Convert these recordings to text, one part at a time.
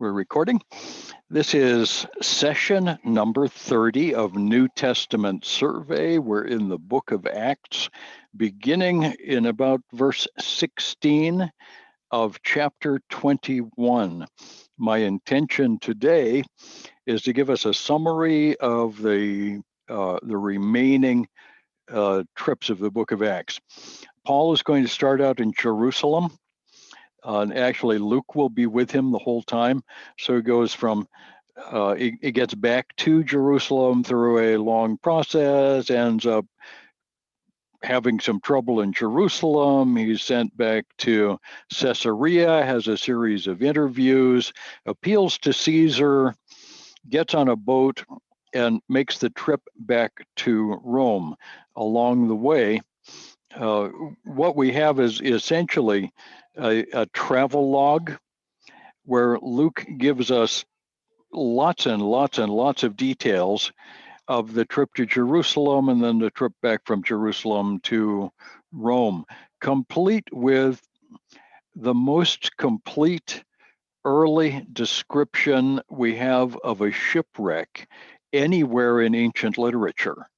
We're recording. This is session number 30 of New Testament Survey. We're in the book of Acts, beginning in about verse 16 of chapter 21. My intention today is to give us a summary of the remaining trips of the book of Acts. Paul is going to start out in Jerusalem. And actually, Luke will be with him the whole time. So he goes from, he gets back to Jerusalem through a long process, ends up having some trouble in Jerusalem. He's sent back to Caesarea, has a series of interviews, appeals to Caesar, gets on a boat, and makes the trip back to Rome. Along the way, what we have is essentially a travel log where Luke gives us lots and lots and lots of details of the trip to Jerusalem and then the trip back from Jerusalem to Rome, complete with the most complete early description we have of a shipwreck anywhere in ancient literature.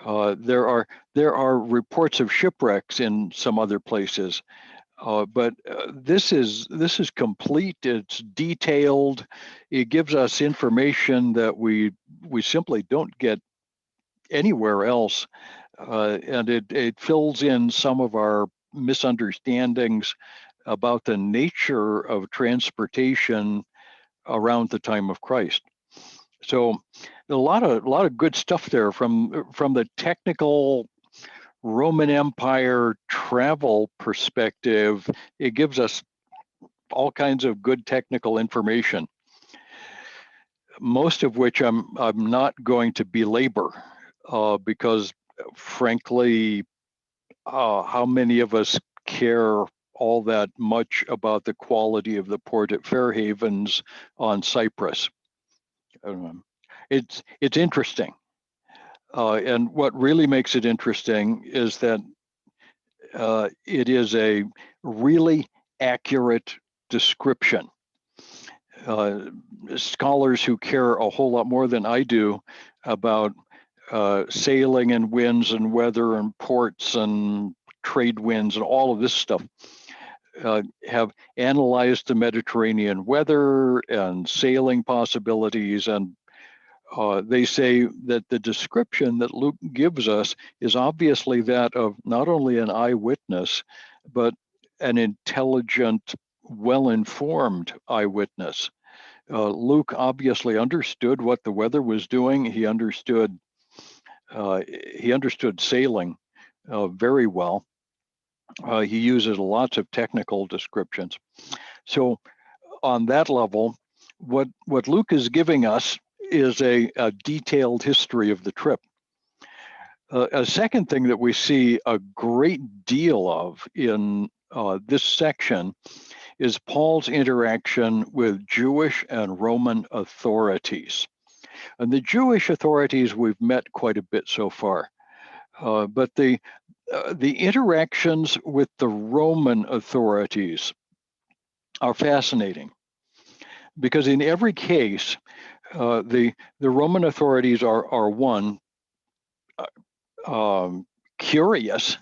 There are reports of shipwrecks in some other places, but this is complete. It's detailed. It gives us information that we simply don't get anywhere else, and it fills in some of our misunderstandings about the nature of transportation around the time of Christ. So a lot of good stuff there from the technical Roman Empire travel perspective. It gives us all kinds of good technical information, most of which I'm not going to belabor, because frankly, how many of us care all that much about the quality of the port at Fairhavens on Cyprus? It's interesting. And what really makes it interesting is that it is a really accurate description. Scholars who care a whole lot more than I do about sailing and winds and weather and ports and trade winds and all of this stuff have analyzed the Mediterranean weather and sailing possibilities, and they say that the description that Luke gives us is obviously that of not only an eyewitness, but an intelligent, well-informed eyewitness. Luke obviously understood what the weather was doing. He understood sailing very well. He uses lots of technical descriptions. So on that level, what Luke is giving us is a detailed history of the trip. A second thing that we see a great deal of in this section is Paul's interaction with Jewish and Roman authorities. And the Jewish authorities we've met quite a bit so far, but the interactions with the Roman authorities are fascinating, because in every case, the Roman authorities are one, curious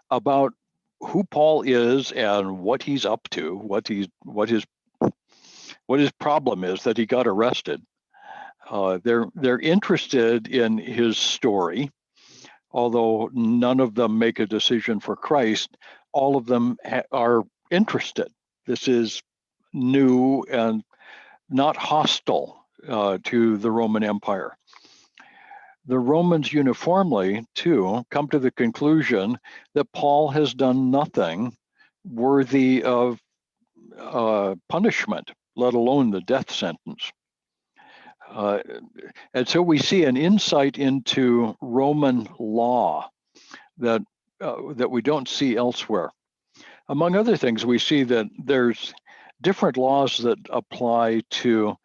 about who Paul is and what he's up to, what his problem is that he got arrested. They're interested in his story, although none of them make a decision for Christ. All of them are interested. This is new and not hostile to the Roman Empire. The Romans uniformly, too, come to the conclusion that Paul has done nothing worthy of punishment, let alone the death sentence. And so we see an insight into Roman law that we don't see elsewhere. Among other things, we see that there's different laws that apply to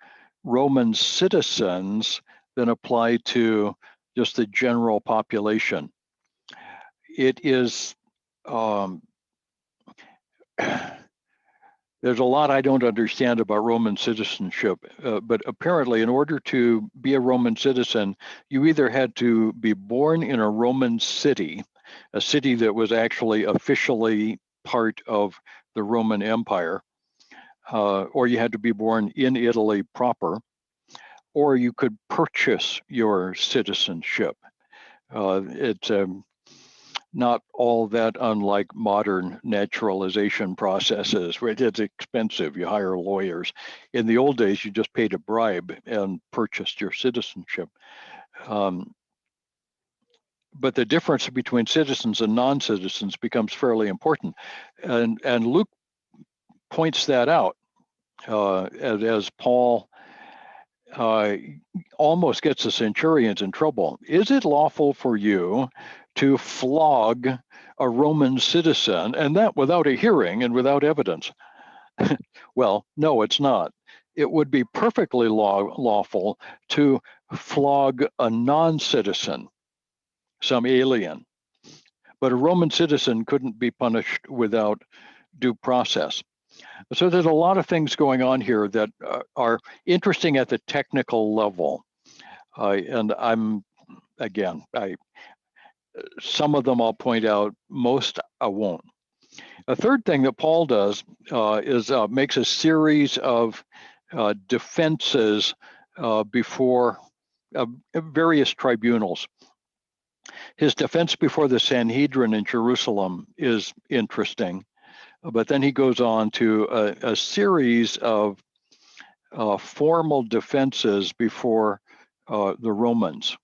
Roman citizens than apply to just the general population. It is There's a lot I don't understand about Roman citizenship, but apparently, in order to be a Roman citizen, you either had to be born in a Roman city, a city that was actually officially part of the Roman Empire, or you had to be born in Italy proper, or you could purchase your citizenship. It's not all that unlike modern naturalization processes, where it's expensive. You hire lawyers. In the old days, you just paid a bribe and purchased your citizenship. But the difference between citizens and non-citizens becomes fairly important. And Luke points that out as Paul almost gets the centurions in trouble. Is it lawful for you to flog a Roman citizen, and that without a hearing and without evidence? Well, no, it's not. It would be perfectly lawful to flog a non-citizen, some alien, but a Roman citizen couldn't be punished without due process. So there's a lot of things going on here that are interesting at the technical level. And some of them I'll point out, most I won't. A third thing that Paul does is makes a series of defenses before various tribunals. His defense before the Sanhedrin in Jerusalem is interesting, but then he goes on to a series of formal defenses before the Romans.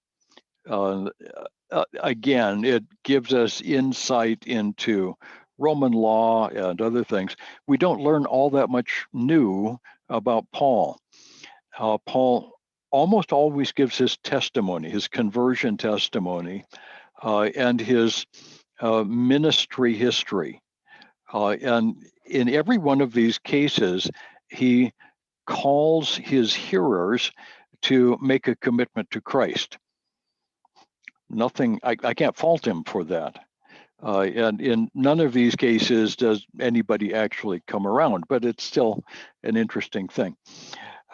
Again, it gives us insight into Roman law and other things. We don't learn all that much new about Paul. Paul almost always gives his testimony, his conversion testimony, and his ministry history. And in every one of these cases, he calls his hearers to make a commitment to Christ. Nothing, I can't fault him for that. And in none of these cases does anybody actually come around, but it's still an interesting thing.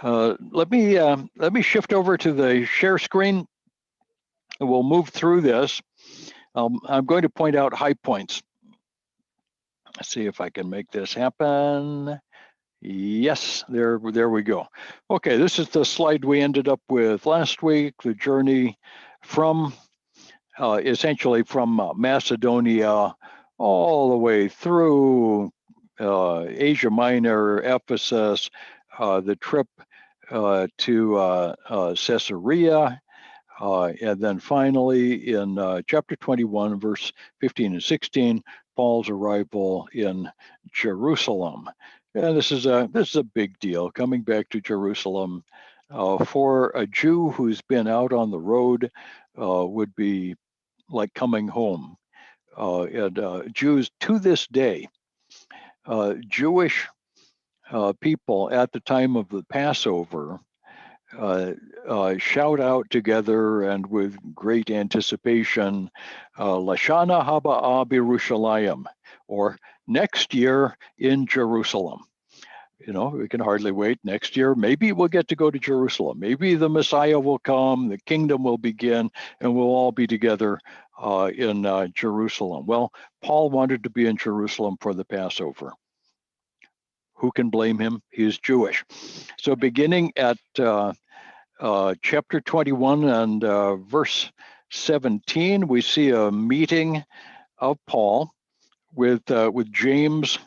Let me shift over to the share screen. We'll move through this. I'm going to point out high points. Let's see if I can make this happen. Yes, there we go. Okay, this is the slide we ended up with last week, the journey from essentially from Macedonia all the way through Asia Minor, Ephesus, the trip to Caesarea, and then finally in chapter 21, verse 15 and 16, Paul's arrival in Jerusalem. And this is a big deal, coming back to Jerusalem. For a Jew who's been out on the road would be like coming home. And Jews to this day, Jewish people at the time of the Passover shout out together and with great anticipation, Lashana Haba Yerushalayim, or next year in Jerusalem. You know, we can hardly wait. Next year, maybe we'll get to go to Jerusalem. Maybe the Messiah will come, the kingdom will begin, and we'll all be together in Jerusalem. Well, Paul wanted to be in Jerusalem for the Passover. Who can blame him? He's Jewish. So beginning at chapter 21 and verse 17, we see a meeting of Paul with James,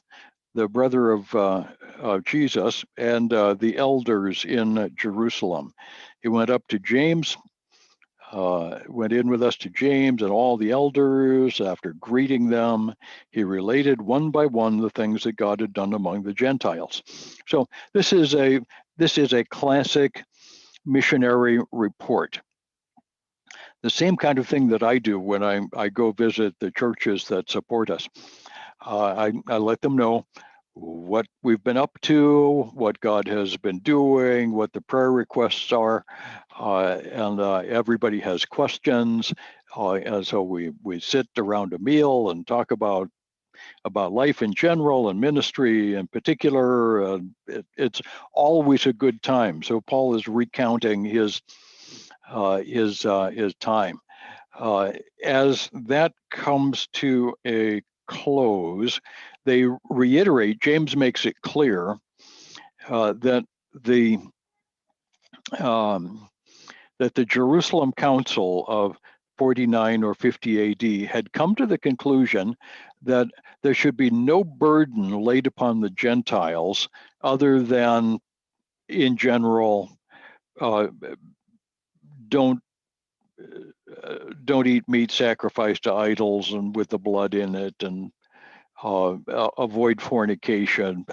the brother of Jesus, and the elders in Jerusalem. He went up to James, went in with us to James and all the elders. After greeting them, he related one by one the things that God had done among the Gentiles. So this is a classic missionary report. The same kind of thing that I do when I go visit the churches that support us. I let them know what we've been up to, what God has been doing, what the prayer requests are, and everybody has questions. And so we sit around a meal and talk about about life in general and ministry in particular. It's always a good time. So Paul is recounting his time. As that comes to a close, they reiterate. James makes it clear that the Jerusalem Council of 49 or 50 AD had come to the conclusion that there should be no burden laid upon the Gentiles other than, in general, don't eat meat sacrificed to idols and with the blood in it, and avoid fornication.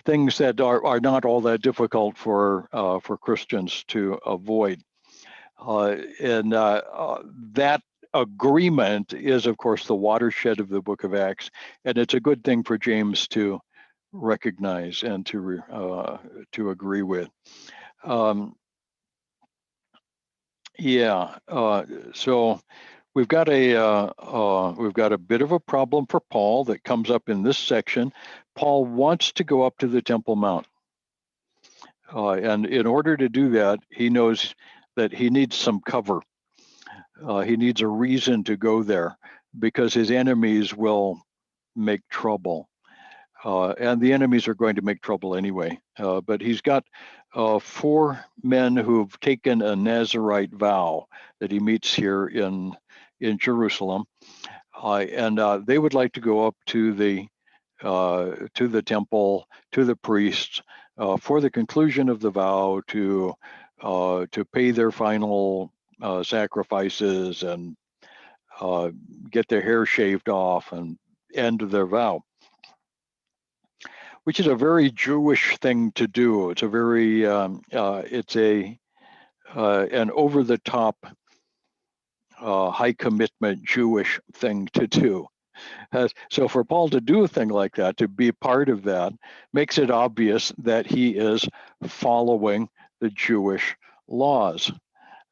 Things that are not all that difficult for Christians to avoid. And that agreement is, of course, the watershed of the book of Acts, and it's a good thing for James to recognize and to agree with. So we've got a bit of a problem for Paul that comes up in this section. Paul wants to go up to the Temple Mount, and in order to do that, he knows that he needs some cover. He needs a reason to go there because his enemies will make trouble. And the enemies are going to make trouble anyway. But he's got 4 men who've taken a Nazirite vow that he meets here in Jerusalem, and they would like to go up to the temple, to the priests, for the conclusion of the vow, to pay their final sacrifices and get their hair shaved off and end their vow, which is a very Jewish thing to do. It's a very it's an over-the-top high commitment Jewish thing to do. So for Paul to do a thing like that, to be part of that, makes it obvious that he is following the Jewish laws.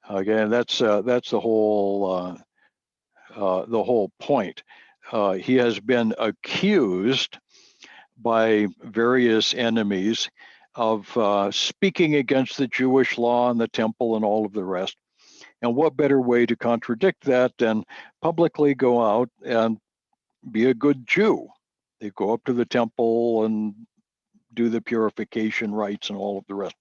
Again, that's the whole point. He has been accused by various enemies of speaking against the Jewish law and the temple and all of the rest. And what better way to contradict that than publicly go out and be a good Jew? They go up to the temple and do the purification rites and all of the rest.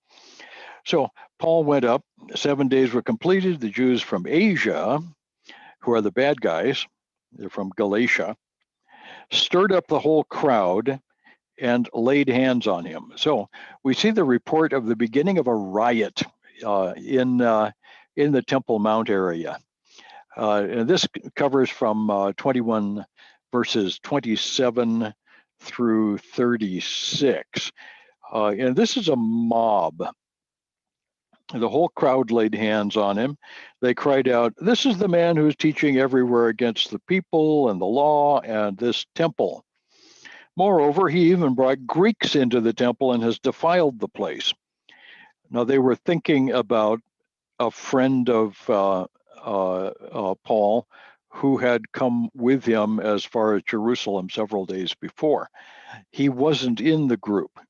So Paul went up, 7 days were completed. The Jews from Asia, who are the bad guys, they're from Galatia, stirred up the whole crowd and laid hands on him. So we see the report of the beginning of a riot in the Temple Mount area. And this covers from 21 verses 27 through 36. And this is a mob. The whole crowd laid hands on him. They cried out, "This is the man who is teaching everywhere against the people and the law and this temple. Moreover, he even brought Greeks into the temple and has defiled the place." Now, they were thinking about a friend of Paul who had come with him as far as Jerusalem several days before. He wasn't in the group.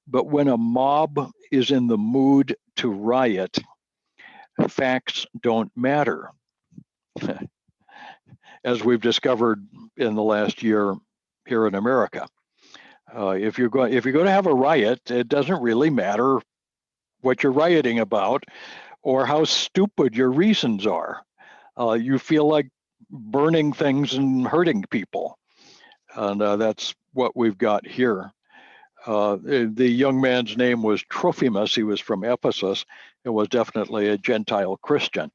But when a mob is in the mood to riot, facts don't matter. As we've discovered in the last year here in America. If you're going to have a riot, it doesn't really matter what you're rioting about or how stupid your reasons are. You feel like burning things and hurting people. And that's what we've got here. The young man's name was Trophimus. He was from Ephesus and was definitely a Gentile Christian,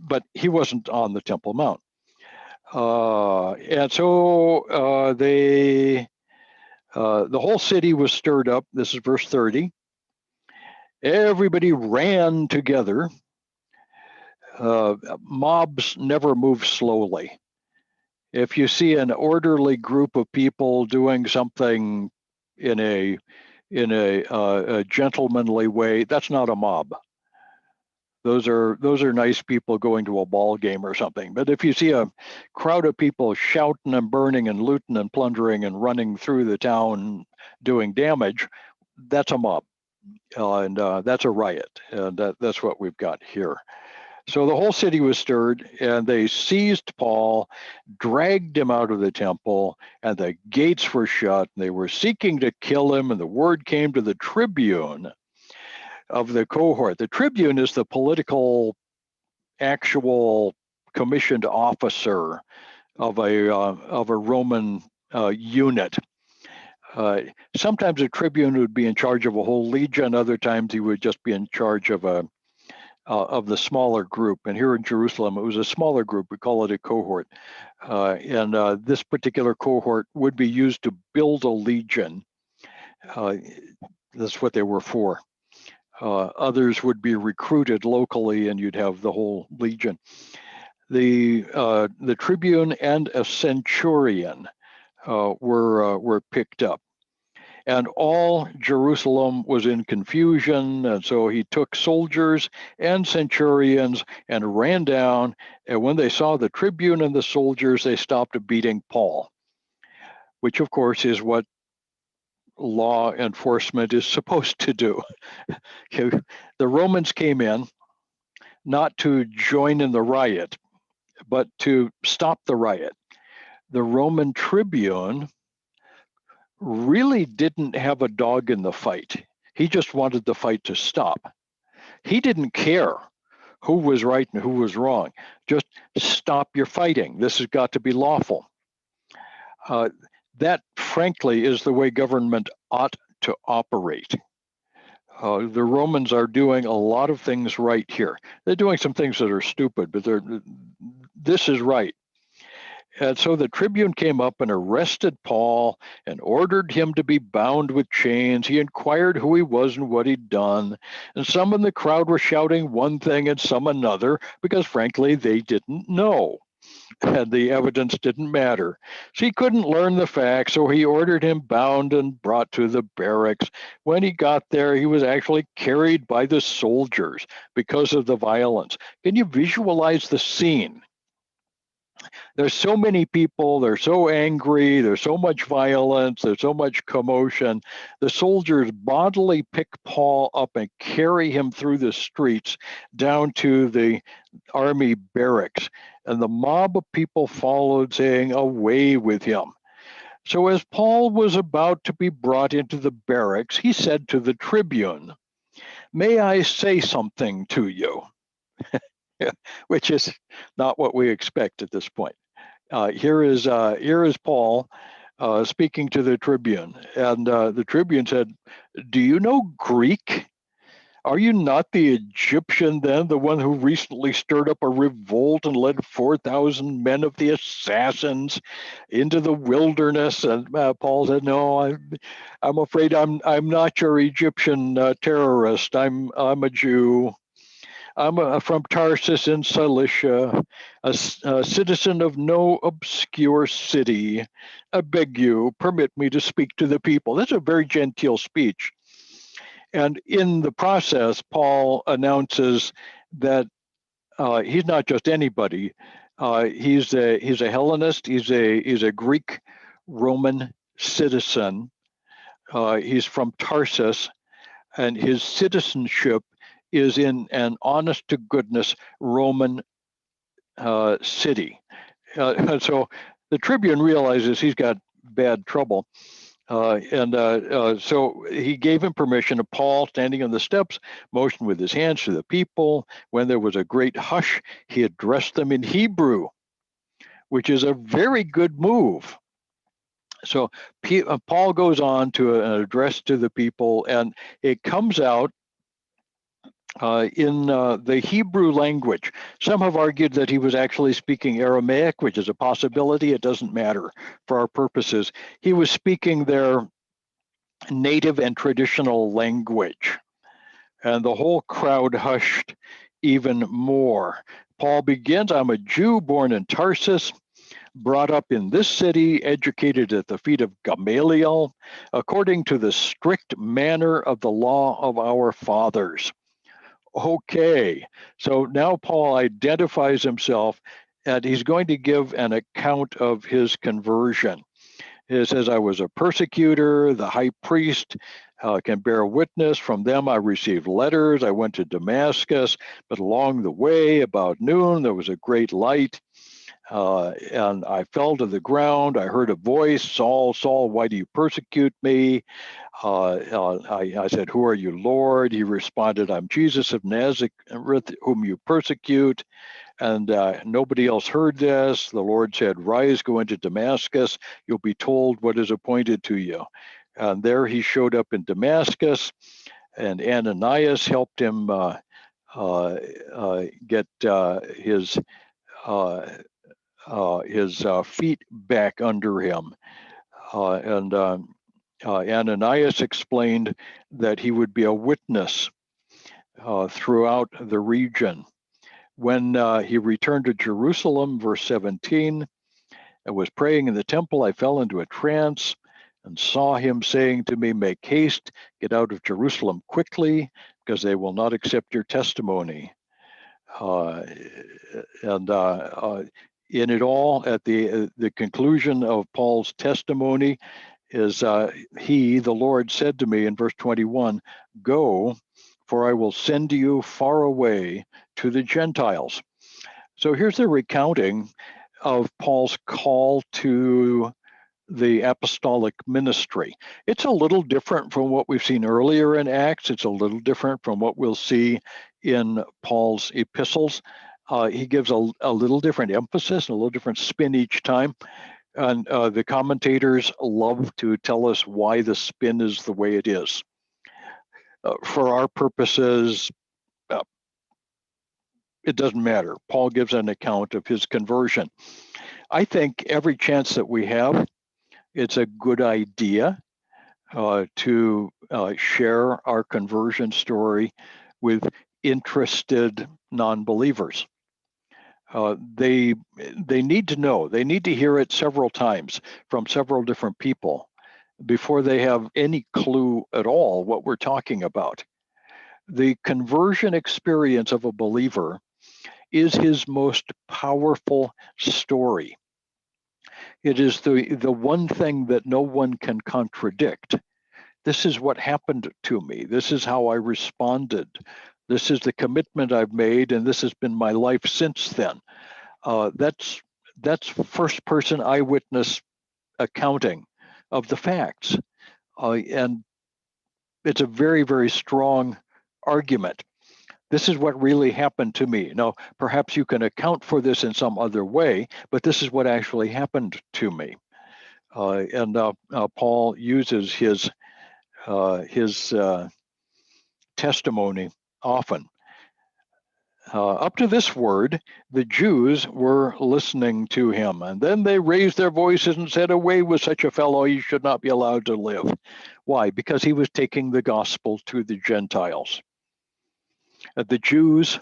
but he wasn't on the Temple Mount. And so the whole city was stirred up. This is verse 30. Everybody ran together. Mobs never move slowly. If you see an orderly group of people doing something in a gentlemanly way, that's not a mob. Those are nice people going to a ball game or something. But if you see a crowd of people shouting and burning and looting and plundering and running through the town doing damage, that's a mob, and that's a riot. And that's what we've got here. So the whole city was stirred, and they seized Paul, dragged him out of the temple, and the gates were shut. And they were seeking to kill him, and the word came to the tribune of the cohort. The tribune is the political, actual commissioned officer of a Roman unit. Sometimes a tribune would be in charge of a whole legion. Other times he would just be in charge of the smaller group. And here in Jerusalem, it was a smaller group. We call it a cohort. And this particular cohort would be used to build a legion. That's what they were for. Others would be recruited locally, and you'd have the whole legion. The tribune and a centurion were picked up. And all Jerusalem was in confusion, and so he took soldiers and centurions and ran down. And when they saw the tribune and the soldiers, they stopped beating Paul, which, of course, is what law enforcement is supposed to do. The Romans came in not to join in the riot, but to stop the riot. The Roman tribune really didn't have a dog in the fight. He just wanted the fight to stop. He didn't care who was right and who was wrong. Just stop your fighting. This has got to be lawful. That, frankly, is the way government ought to operate. The Romans are doing a lot of things right here. They're doing some things that are stupid, but this is right. And so the tribune came up and arrested Paul and ordered him to be bound with chains. He inquired who he was and what he'd done. And some in the crowd were shouting one thing and some another, because frankly, they didn't know. And the evidence didn't matter. So he couldn't learn the facts, so he ordered him bound and brought to the barracks. When he got there, he was actually carried by the soldiers because of the violence. Can you visualize the scene? There's so many people, they're so angry, there's so much violence, there's so much commotion. The soldiers bodily pick Paul up and carry him through the streets down to the army barracks. And the mob of people followed, saying, "Away with him." So as Paul was about to be brought into the barracks, he said to the tribune, "May I say something to you?" Which is not what we expect at this point. Here is Paul speaking to the tribune, and the tribune said, "Do you know Greek? Are you not the Egyptian then, the one who recently stirred up a revolt and led 4,000 men of the assassins into the wilderness?" And Paul said, "No, I'm afraid I'm not your Egyptian terrorist. I'm a Jew. I'm from Tarsus in Cilicia, a citizen of no obscure city. I beg you, permit me to speak to the people." That's a very genteel speech. And in the process, Paul announces that he's not just anybody. He's a Hellenist. He's a Greek Roman citizen. He's from Tarsus, and his citizenship is in an honest-to-goodness Roman city. And so the tribune realizes he's got bad trouble. So he gave him permission. And Paul, standing on the steps, motioned with his hands to the people. When there was a great hush, he addressed them in Hebrew, which is a very good move. So Paul goes on to an address to the people, and it comes out in the Hebrew language. Some have argued that he was actually speaking Aramaic, which is a possibility. It doesn't matter for our purposes. He was speaking their native and traditional language. And the whole crowd hushed even more. Paul begins, "I'm a Jew born in Tarsus, brought up in this city, educated at the feet of Gamaliel, according to the strict manner of the law of our fathers." Okay, so now Paul identifies himself and he's going to give an account of his conversion. It says, I was a persecutor, the high priest can bear witness. From them I received letters. I went to Damascus, but along the way, about noon, there was a great light. And I fell to the ground. I heard a voice, Saul, Saul, why do you persecute me? I said, who are you, Lord? He responded, I'm Jesus of Nazareth, whom you persecute. And nobody else heard this. The Lord said, rise, go into Damascus. You'll be told what is appointed to you. And there he showed up in Damascus, and Ananias helped him get his feet back under him. And Ananias explained that he would be a witness throughout the region. When he returned to Jerusalem, verse 17, I was praying in the temple. I fell into a trance and saw him saying to me, make haste, get out of Jerusalem quickly, because they will not accept your testimony. In it all, at the conclusion of Paul's testimony, is he, the Lord, said to me in verse 21, go, for I will send you far away to the Gentiles. So here's the recounting of Paul's call to the apostolic ministry. It's a little different from what we've seen earlier in Acts. It's a little different from what we'll see in Paul's epistles. He gives a little different emphasis, a little different spin each time. And the commentators love to tell us why the spin is the way it is. For our purposes, it doesn't matter. Paul gives an account of his conversion. I think every chance that we have, it's a good idea to share our conversion story with interested non-believers. They need to know. They need to hear it several times from several different people before they have any clue at all what we're talking about. The conversion experience of a believer is his most powerful story. It is the one thing that no one can contradict. This is what happened to me. This is how I responded. This is the commitment I've made, and this has been my life since then. That's first-person eyewitness accounting of the facts, and it's a very, very strong argument. This is what really happened to me. Now, perhaps you can account for this in some other way, but this is what actually happened to me. And Paul uses his testimony often. Up to this word, the Jews were listening to him, and then they raised their voices and said, away with such a fellow, he should not be allowed to live. Why? Because he was taking the gospel to the Gentiles. The Jews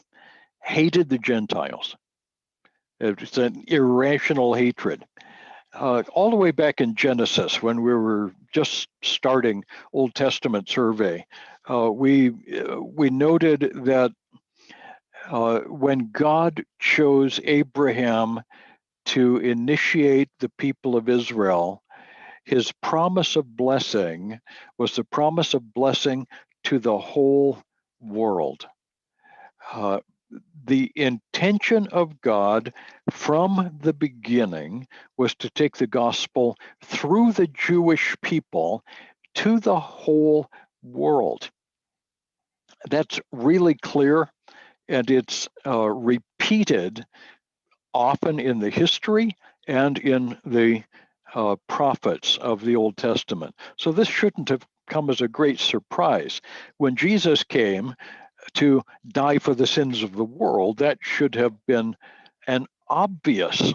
hated the Gentiles. It's an irrational hatred. All the way back in Genesis, when we were just starting Old Testament survey, we noted that when God chose Abraham to initiate the people of Israel, his promise of blessing was the promise of blessing to the whole world. The intention of God from the beginning was to take the gospel through the Jewish people to the whole world. That's really clear, and it's repeated often in the history and in the prophets of the Old Testament. So this shouldn't have come as a great surprise. When Jesus came to die for the sins of the world, that should have been an obvious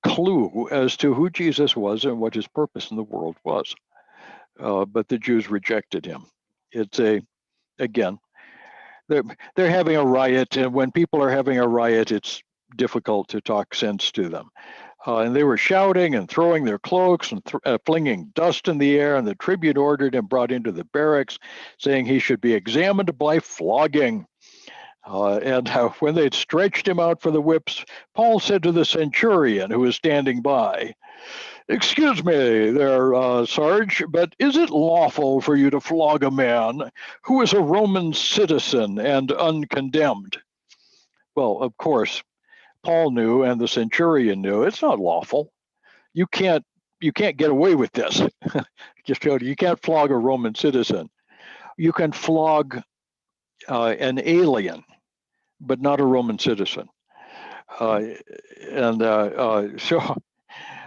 clue as to who Jesus was and what his purpose in the world was. But the Jews rejected him. It's again, they're having a riot, and when people are having a riot, it's difficult to talk sense to them. And they were shouting and throwing their cloaks and flinging dust in the air, and the tribune ordered him brought into the barracks, saying he should be examined by flogging. And when they'd stretched him out for the whips, Paul said to the centurion who was standing by, "Excuse me there, Sarge, but is it lawful for you to flog a man who is a Roman citizen and uncondemned?" Well, of course, Paul knew and the centurion knew it's not lawful. You can't get away with this. Just you can't flog a Roman citizen. You can flog an alien, but not a Roman citizen. So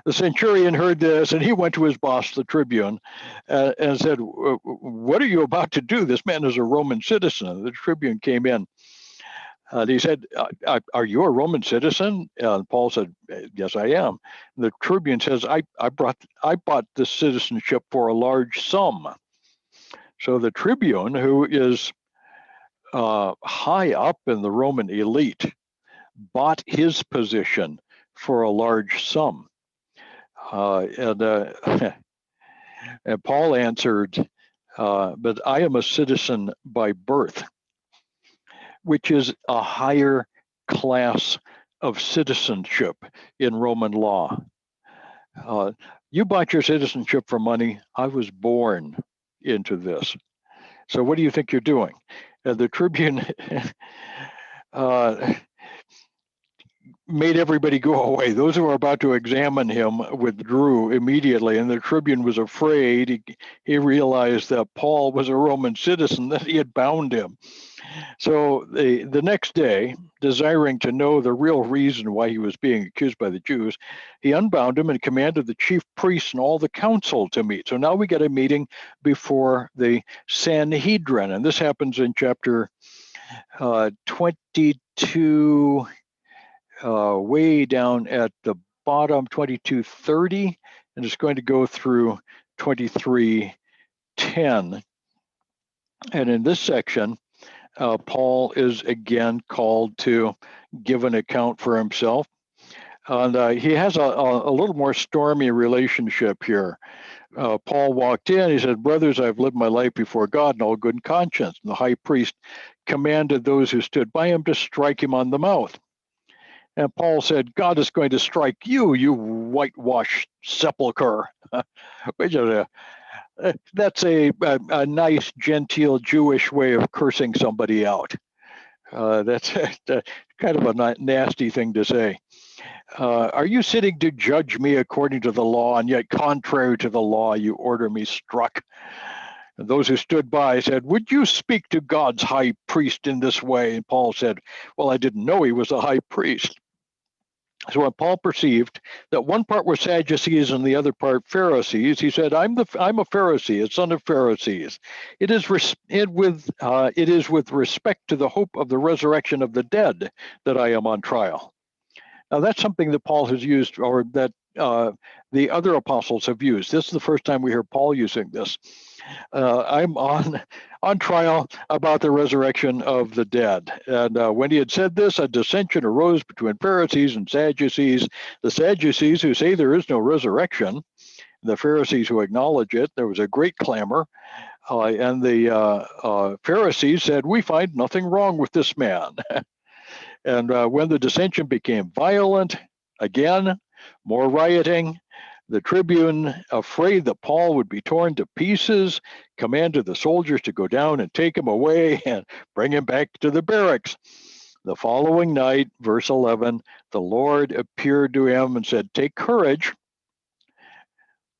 the centurion heard this, and he went to his boss, the tribune, and said, "What are you about to do? This man is a Roman citizen." And the tribune came in. And he said, "Are you a Roman citizen?" And Paul said, "Yes, I am." And the tribune says, I bought this citizenship for a large sum." So the tribune, who is high up in the Roman elite, bought his position for a large sum. And Paul answered, "But I am a citizen by birth," which is a higher class of citizenship in Roman law. You bought your citizenship for money. I was born into this. So what do you think you're doing? The tribune made everybody go away. Those who were about to examine him withdrew immediately, and the tribune was afraid. He realized that Paul was a Roman citizen, that he had bound him. So the next day, desiring to know the real reason why he was being accused by the Jews, he unbound him and commanded the chief priests and all the council to meet. So now we get a meeting before the Sanhedrin, and this happens in chapter 22, way down at the bottom, 22:30, and it's going to go through 23:10. And in this section, Paul is again called to give an account for himself. And he has a little more stormy relationship here. Paul walked in, he said, "Brothers, I've lived my life before God in all good conscience." And the high priest commanded those who stood by him to strike him on the mouth. And Paul said, "God is going to strike you, you whitewashed sepulcher." Which is that's a nice, genteel Jewish way of cursing somebody out. That's kind of a nasty thing to say. "Are you sitting to judge me according to the law, and yet contrary to the law you order me struck?" And those who stood by said, "Would you speak to God's high priest in this way?" And Paul said, "Well, I didn't know he was a high priest." So when Paul perceived that one part were Sadducees and the other part Pharisees, he said, I'm a Pharisee, a son of Pharisees. It is with respect to the hope of the resurrection of the dead that I am on trial." Now that's something that Paul has used, or that the other apostles have used. This is the first time we hear Paul using this. I'm on trial about the resurrection of the dead. And when he had said this, a dissension arose between Pharisees and Sadducees. The Sadducees, who say there is no resurrection, the Pharisees, who acknowledge it. There was a great clamor. And the Pharisees said, "We find nothing wrong with this man." And when the dissension became violent, again, more rioting, the tribune, afraid that Paul would be torn to pieces, commanded the soldiers to go down and take him away and bring him back to the barracks. The following night, verse 11, the Lord appeared to him and said, "Take courage."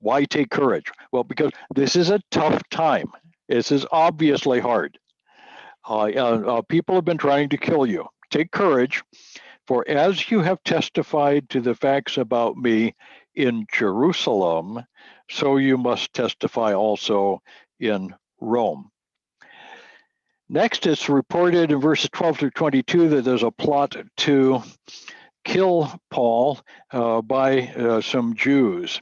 Why take courage? Well, because this is a tough time. This is obviously hard. People have been trying to kill you. Take courage, for as you have testified to the facts about me in Jerusalem, so you must testify also in Rome. Next, it's reported in verses 12 through 22 that there's a plot to kill Paul by some Jews.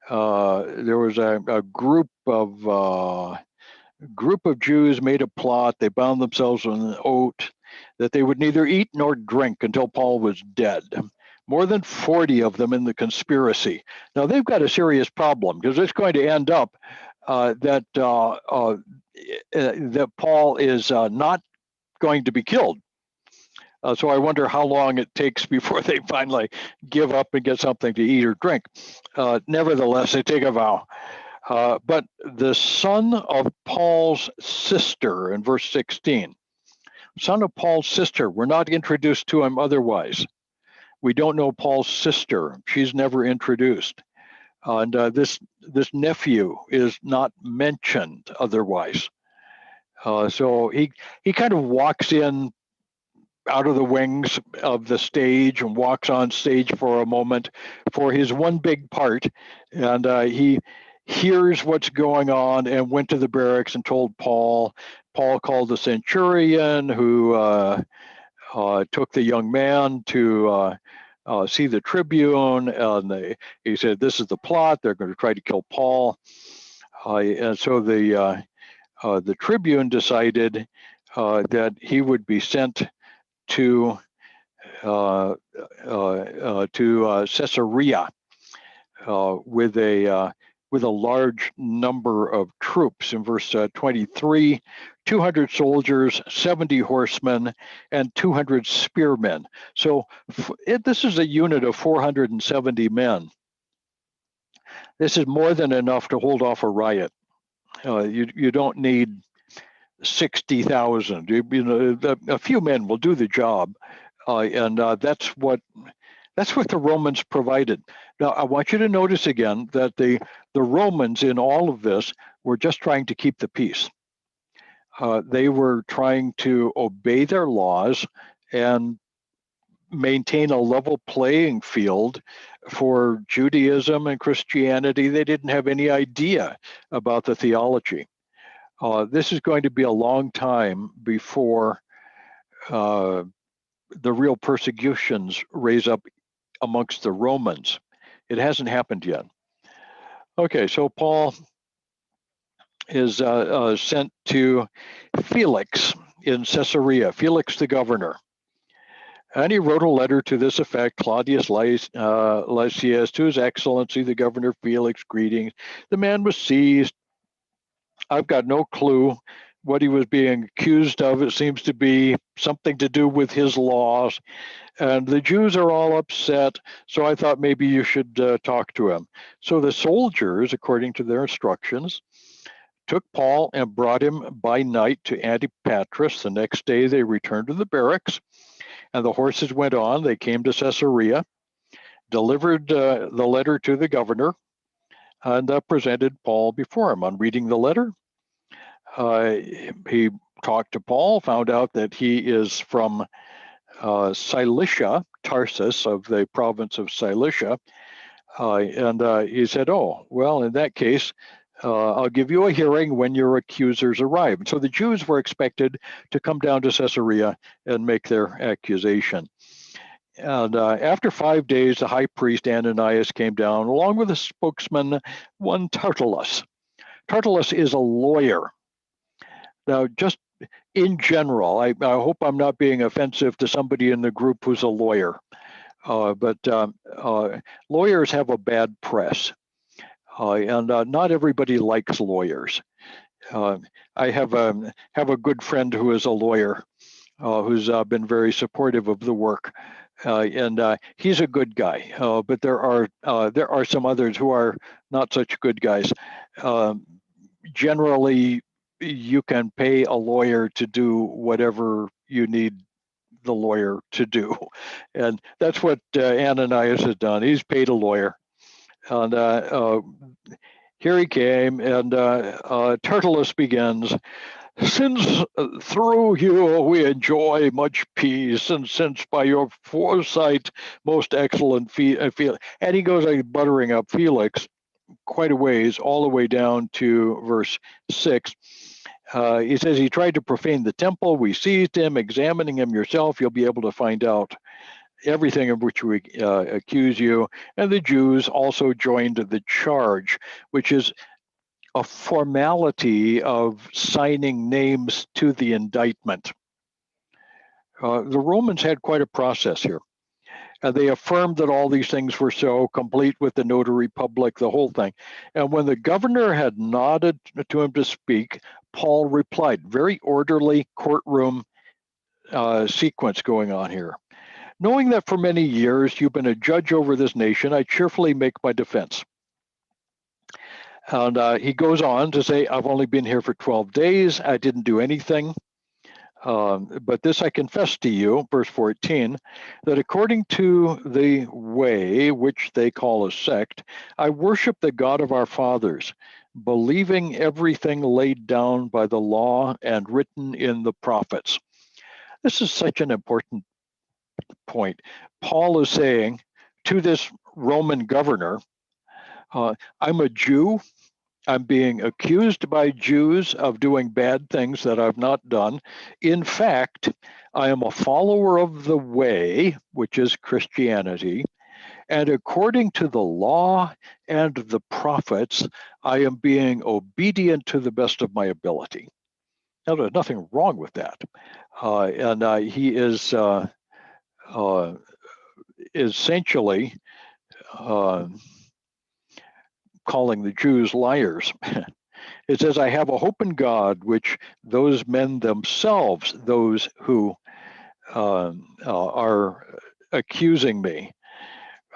There was a group of Jews made a plot. They bound themselves with an oath that they would neither eat nor drink until Paul was dead. More than 40 of them in the conspiracy. Now they've got a serious problem, because it's going to end up that Paul is not going to be killed. So I wonder how long it takes before they finally give up and get something to eat or drink. Nevertheless, they take a vow. But the son of Paul's sister in verse 16, son of Paul's sister, we're not introduced to him otherwise. We don't know Paul's sister. She's never introduced. And this nephew is not mentioned otherwise. So he kind of walks in out of the wings of the stage and walks on stage for a moment for his one big part. And he hears what's going on and went to the barracks and told Paul. Paul called the centurion who took the young man to see the tribune. And he said, this is the plot. They're going to try to kill Paul. And so the tribune decided that he would be sent to Caesarea with a large number of troops. In verse 23, 200 soldiers, 70 horsemen, and 200 spearmen. So this is a unit of 470 men. This is more than enough to hold off a riot. You don't need 60,000. A few men will do the job, and that's what the Romans provided. Now, I want you to notice again that the Romans in all of this were just trying to keep the peace. They were trying to obey their laws and maintain a level playing field for Judaism and Christianity. They didn't have any idea about the theology. This is going to be a long time before the real persecutions raise up amongst the Romans. It hasn't happened yet. Okay, so Paul is sent to Felix in Caesarea, Felix the governor. And he wrote a letter to this effect: Claudius Lysias, to His Excellency the Governor Felix, greetings. The man was seized. I've got no clue what he was being accused of. It seems to be something to do with his laws. And the Jews are all upset, so I thought maybe you should talk to him. So the soldiers, according to their instructions, took Paul and brought him by night to Antipatris. The next day they returned to the barracks, and the horses went on. They came to Caesarea, delivered the letter to the governor, and presented Paul before him. On reading the letter, he talked to Paul, found out that he is from Cilicia, Tarsus of the province of Cilicia, and he said, oh, well, in that case, I'll give you a hearing when your accusers arrive. So the Jews were expected to come down to Caesarea and make their accusation. And after 5 days, the high priest Ananias came down, along with a spokesman, one Tertullus. Tertullus is a lawyer. Now, just in general, I hope I'm not being offensive to somebody in the group who's a lawyer, but lawyers have a bad press, and not everybody likes lawyers. I have a good friend who is a lawyer, who's been very supportive of the work. And he's a good guy, but there are some others who are not such good guys. Generally, you can pay a lawyer to do whatever you need the lawyer to do, and that's what Ananias has done. He's paid a lawyer, and here he came, and Tertullus begins. Since through you we enjoy much peace, and since by your foresight most excellent Felix, and he goes like buttering up Felix quite a ways, all the way down to verse 6. He says he tried to profane the temple. We seized him. Examining him yourself, you'll be able to find out everything of which we accuse you. And the Jews also joined the charge, which is a formality of signing names to the indictment. The Romans had quite a process here. They affirmed that all these things were so, complete with the notary public, the whole thing. And when the governor had nodded to him to speak, Paul replied, very orderly courtroom sequence going on here. Knowing that for many years you've been a judge over this nation, I cheerfully make my defense. And he goes on to say, I've only been here for 12 days. I didn't do anything. But this I confess to you, verse 14, that according to the way which they call a sect, I worship the God of our fathers, believing everything laid down by the law and written in the prophets. This is such an important point. Paul is saying to this Roman governor, I'm a Jew. I'm being accused by Jews of doing bad things that I've not done. In fact, I am a follower of the way, which is Christianity. And according to the law and the prophets, I am being obedient to the best of my ability. Now, there's nothing wrong with that. He is essentially calling the Jews liars. It says, I have a hope in God, which those men themselves, those who are accusing me,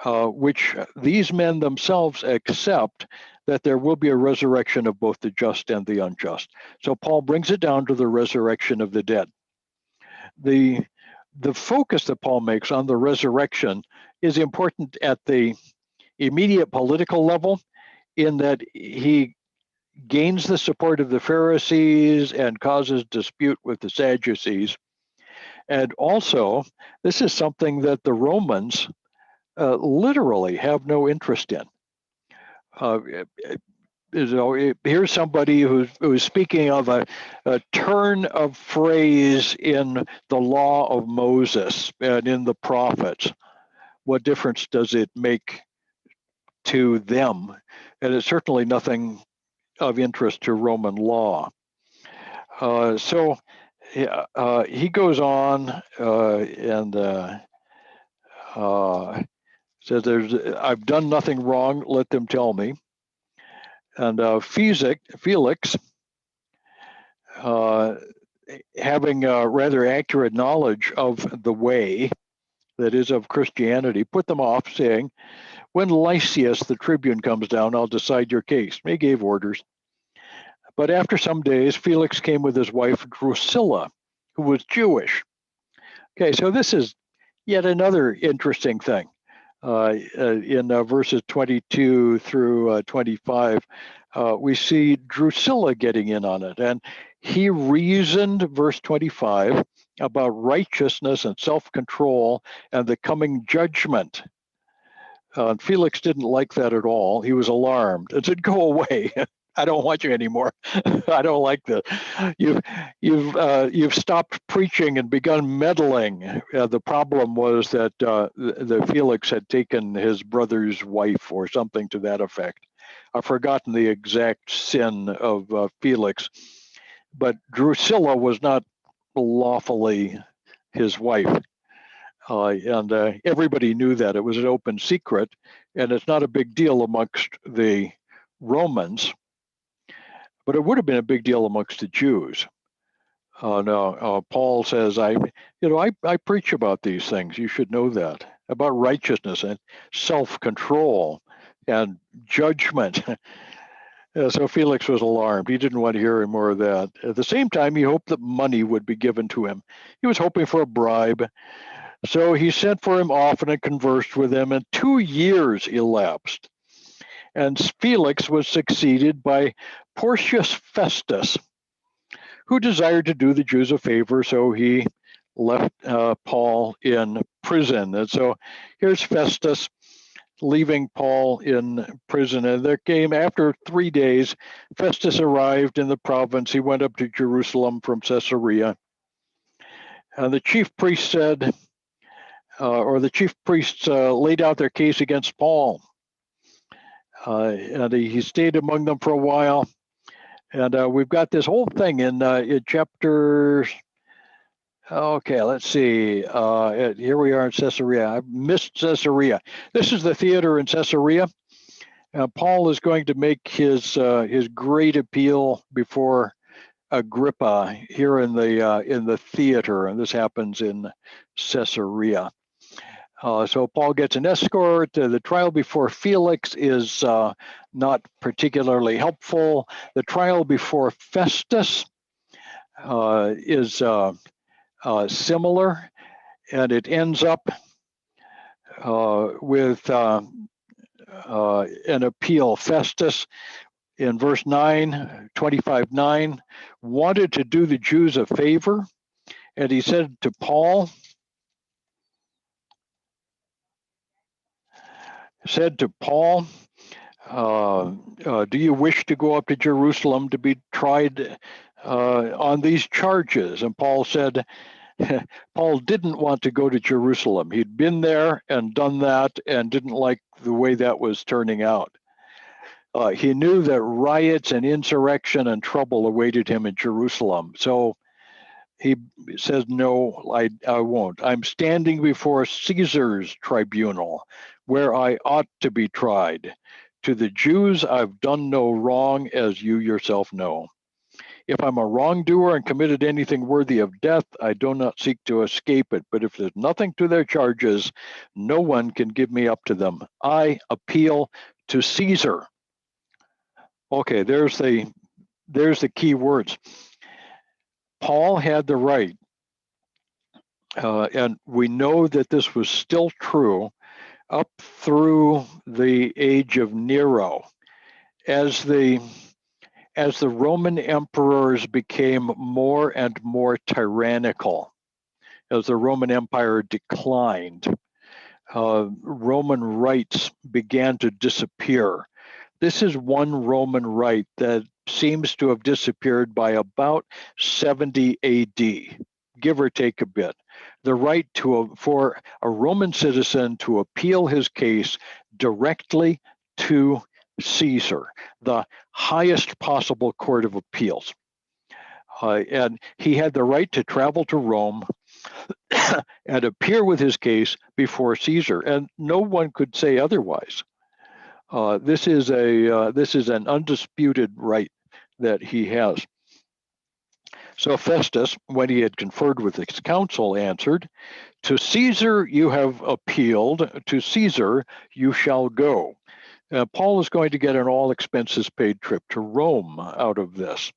which these men themselves accept that there will be a resurrection of both the just and the unjust. So Paul brings it down to the resurrection of the dead. The focus that Paul makes on the resurrection is important at the immediate political level, in that he gains the support of the Pharisees and causes dispute with the Sadducees. And also, this is something that the Romans literally have no interest in. Here's somebody who's speaking of a turn of phrase in the law of Moses and in the prophets. What difference does it make to them? And it's certainly nothing of interest to Roman law. So he goes on and says, I've done nothing wrong, let them tell me. And Felix, having rather accurate knowledge of the way, that is of Christianity, put them off, saying, when Lysias the tribune comes down, I'll decide your case. He gave orders. But after some days, Felix came with his wife Drusilla, who was Jewish. Okay, so this is yet another interesting thing. In verses 22 through 25, we see Drusilla getting in on it. And he reasoned, verse 25, about righteousness and self-control and the coming judgment. Felix didn't like that at all. He was alarmed and said, go away. I don't want you anymore. I don't like this. You've stopped preaching and begun meddling. The problem was that the Felix had taken his brother's wife or something to that effect. I've forgotten the exact sin of Felix, but Drusilla was not lawfully his wife. And everybody knew that. It was an open secret, and it's not a big deal amongst the Romans. But it would have been a big deal amongst the Jews. Paul says, I preach about these things. You should know that, about righteousness and self-control and judgment. So Felix was alarmed. He didn't want to hear any more of that. At the same time, he hoped that money would be given to him. He was hoping for a bribe. So he sent for him often and conversed with him, and 2 years elapsed. And Felix was succeeded by Porcius Festus, who desired to do the Jews a favor, so he left Paul in prison. And so here's Festus leaving Paul in prison. And there came, after 3 days, Festus arrived in the province. He went up to Jerusalem from Caesarea. And the chief priest said, the chief priests laid out their case against Paul. And he stayed among them for a while. And we've got this whole thing in chapter. Okay, let's see. Here we are in Caesarea. I missed Caesarea. This is the theater in Caesarea. Paul is going to make his great appeal before Agrippa here in the theater, and this happens in Caesarea. So Paul gets an escort. The trial before Felix is not particularly helpful. The trial before Festus is similar, and it ends up with an appeal. Festus, in verse 9, 25:9, wanted to do the Jews a favor, and he said to Paul, do you wish to go up to Jerusalem to be tried on these charges? And Paul said, Paul didn't want to go to Jerusalem. He'd been there and done that and didn't like the way that was turning out. He knew that riots and insurrection and trouble awaited him in Jerusalem. So he says, no, I won't. I'm standing before Caesar's tribunal, where I ought to be tried. To the Jews, I've done no wrong, as you yourself know. If I'm a wrongdoer and committed anything worthy of death, I do not seek to escape it. But if there's nothing to their charges, no one can give me up to them. I appeal to Caesar. Okay, there's the key words. Paul had the right, and we know that this was still true up through the age of Nero. As the Roman emperors became more and more tyrannical, as the Roman Empire declined, Roman rights began to disappear. This is one Roman right that seems to have disappeared by about 70 AD, give or take a bit. The right for a Roman citizen to appeal his case directly to Caesar, the highest possible court of appeals. And he had the right to travel to Rome and appear with his case before Caesar, and no one could say otherwise. This is an undisputed right that he has. So Festus, when he had conferred with his council, answered, to Caesar you have appealed, to Caesar you shall go. Paul is going to get an all expenses paid trip to Rome out of this.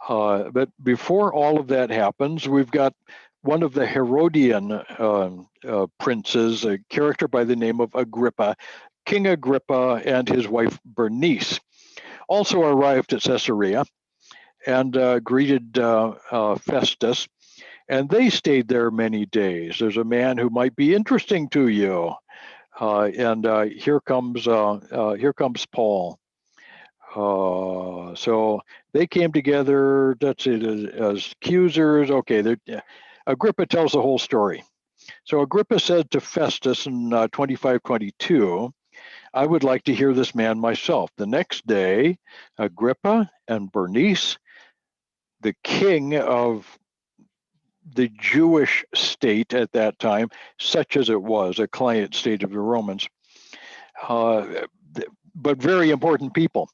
But before all of that happens, we've got one of the Herodian princes, a character by the name of Agrippa, King Agrippa and his wife Bernice, also arrived at Caesarea and greeted Festus, and they stayed there many days. There's a man who might be interesting to you, and here comes Paul. So they came together. That's it, as accusers. Okay, Agrippa tells the whole story. So Agrippa said to Festus in 25:22, I would like to hear this man myself. The next day, Agrippa and Bernice, the king of the Jewish state at that time, such as it was, a client state of the Romans, but very important people,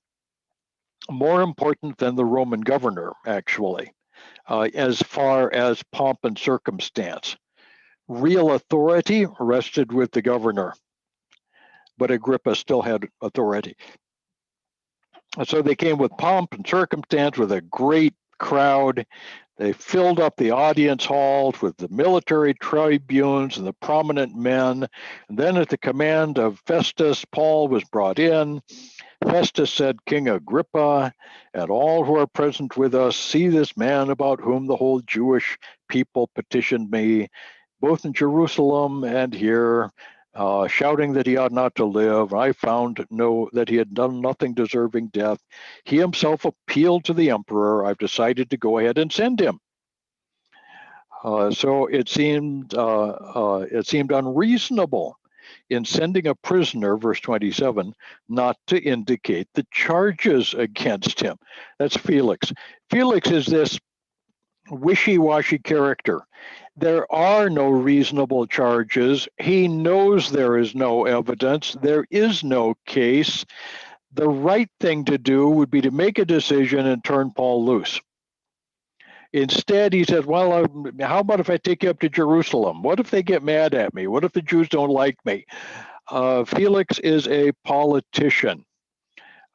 more important than the Roman governor, actually, as far as pomp and circumstance. Real authority rested with the governor, but Agrippa still had authority. So they came with pomp and circumstance, with a great crowd. They filled up the audience halls with the military tribunes and the prominent men. And then at the command of Festus, Paul was brought in. Festus said, King Agrippa, and all who are present with us, see this man about whom the whole Jewish people petitioned me, both in Jerusalem and here, shouting that he ought not to live. I found that he had done nothing deserving death. He himself appealed to the emperor. I've decided to go ahead and send him. So it seemed unreasonable in sending a prisoner, verse 27, not to indicate the charges against him. That's Felix. Felix is this wishy-washy character. There are no reasonable charges. He knows there is no evidence. There is no case. The right thing to do would be to make a decision and turn Paul loose. Instead, he said, well, how about if I take you up to Jerusalem? What if they get mad at me? What if the Jews don't like me? Felix is a politician,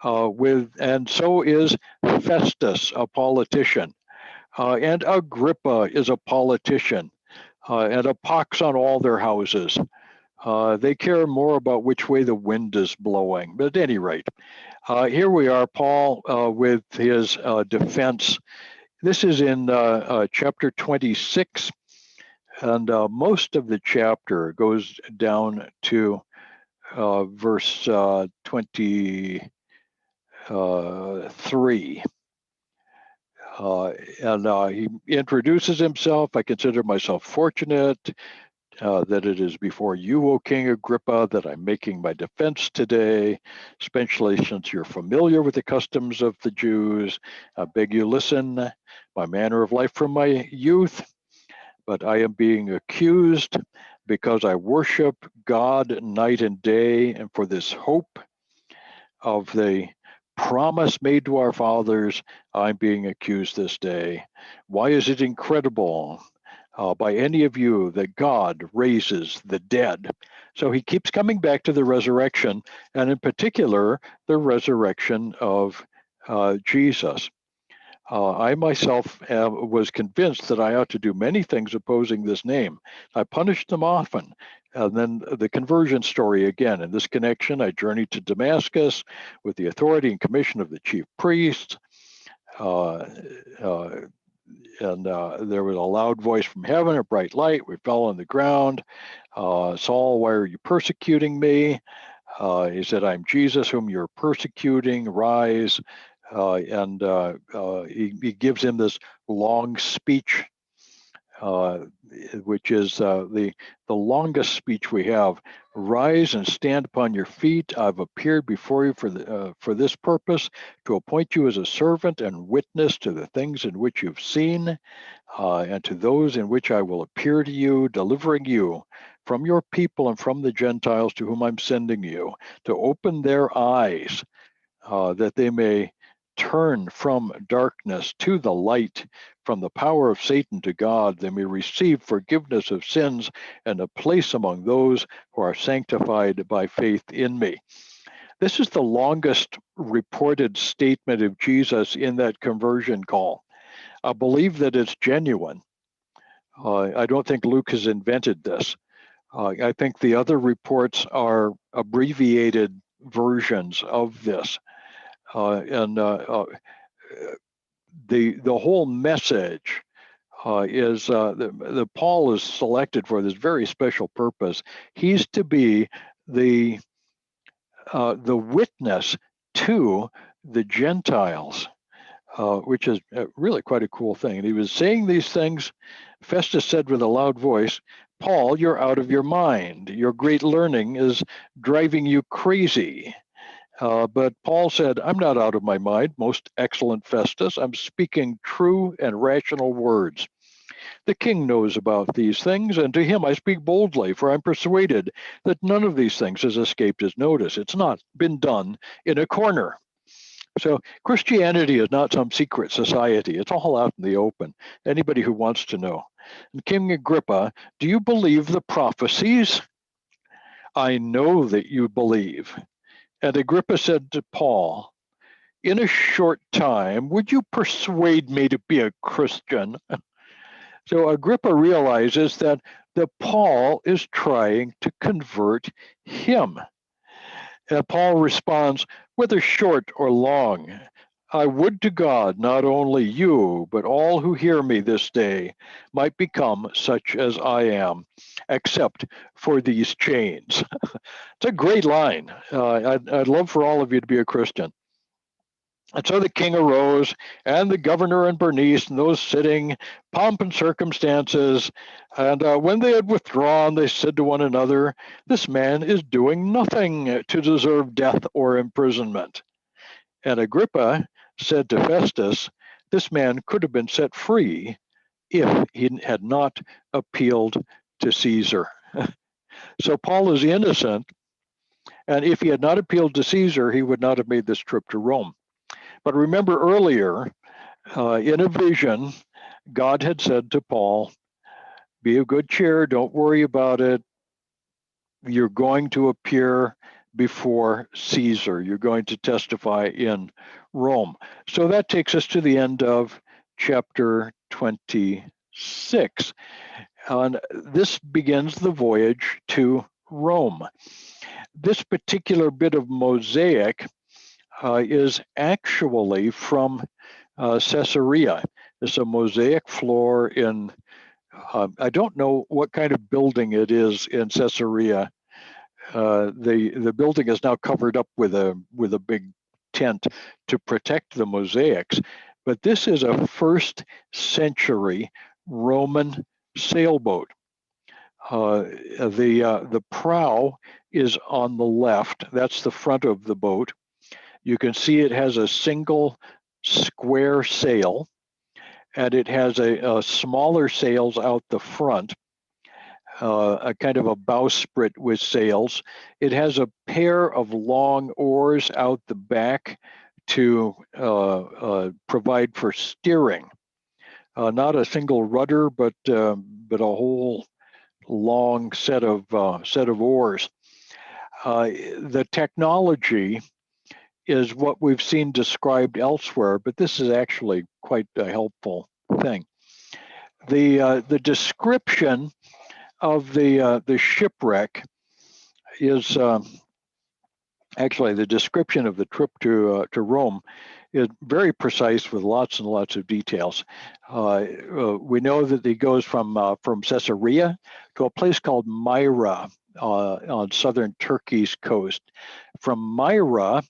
and so is Festus, a politician, and Agrippa is a politician, and a pox on all their houses. They care more about which way the wind is blowing. But at any rate, here we are, Paul, with his defense. This is in chapter 26, and most of the chapter goes down to verse 23. And he introduces himself. I consider myself fortunate that it is before you, O King Agrippa, that I'm making my defense today, especially since you're familiar with the customs of the Jews. I beg you listen, my manner of life from my youth, but I am being accused because I worship God night and day, and for this hope of the promise made to our fathers, I'm being accused this day. Why is it incredible by any of you that God raises the dead? So he keeps coming back to the resurrection, and in particular, the resurrection of Jesus. I myself was convinced that I ought to do many things opposing this name. I punished them often. And then the conversion story again. In this connection, I journeyed to Damascus with the authority and commission of the chief priests. And there was a loud voice from heaven, a bright light. We fell on the ground. Saul, why are you persecuting me? He said, I'm Jesus whom you're persecuting. Rise. He gives him this long speech, which is the longest speech we have. Rise and stand upon your feet. I've appeared before you for this purpose, to appoint you as a servant and witness to the things in which you've seen, and to those in which I will appear to you, delivering you from your people and from the Gentiles to whom I'm sending you, to open their eyes, that they may turn from darkness to the light, from the power of Satan to God. They may receive forgiveness of sins and a place among those who are sanctified by faith in me. This is the longest reported statement of Jesus in that conversion call. I believe that it's genuine. I don't think Luke has invented this. I think the other reports are abbreviated versions of this. The whole message is the Paul is selected for this very special purpose. He's to be the witness to the Gentiles, which is really quite a cool thing. And he was saying these things. Festus said with a loud voice, Paul, you're out of your mind. Your great learning is driving you crazy. But Paul said, I'm not out of my mind, most excellent Festus. I'm speaking true and rational words. The king knows about these things, and to him I speak boldly, for I'm persuaded that none of these things has escaped his notice. It's not been done in a corner. So Christianity is not some secret society. It's all out in the open. Anybody who wants to know. And King Agrippa, do you believe the prophecies? I know that you believe. And Agrippa said to Paul, in a short time, would you persuade me to be a Christian? So Agrippa realizes that Paul is trying to convert him. And Paul responds, whether short or long, I would to God not only you, but all who hear me this day might become such as I am, except for these chains. It's a great line. I'd love for all of you to be a Christian. And so the king arose, and the governor and Bernice, and those sitting, pomp and circumstances. And when they had withdrawn, they said to one another, this man is doing nothing to deserve death or imprisonment. And Agrippa said to Festus, this man could have been set free if he had not appealed to Caesar. So Paul is innocent, and if he had not appealed to Caesar, he would not have made this trip to Rome. But remember earlier, in a vision, God had said to Paul, be of good cheer, don't worry about it. You're going to appear before Caesar. You're going to testify in Rome. So that takes us to the end of chapter 26. And this begins the voyage to Rome. This particular bit of mosaic is actually from Caesarea. It's a mosaic floor in, I don't know what kind of building it is in Caesarea. The building is now covered up with a big tent to protect the mosaics, but this is a first century Roman sailboat. The prow is on the left. That's the front of the boat. You can see it has a single square sail, and it has a smaller sails out the front, a kind of a bowsprit with sails. It has a pair of long oars out the back to provide for steering. Not a single rudder, but a whole long set of oars. The technology is what we've seen described elsewhere, but this is actually quite a helpful thing. The description of the shipwreck is actually the description of the trip to Rome is very precise with lots and lots of details. We know that he goes from Caesarea to a place called Myra on southern Turkey's coast. From Myra,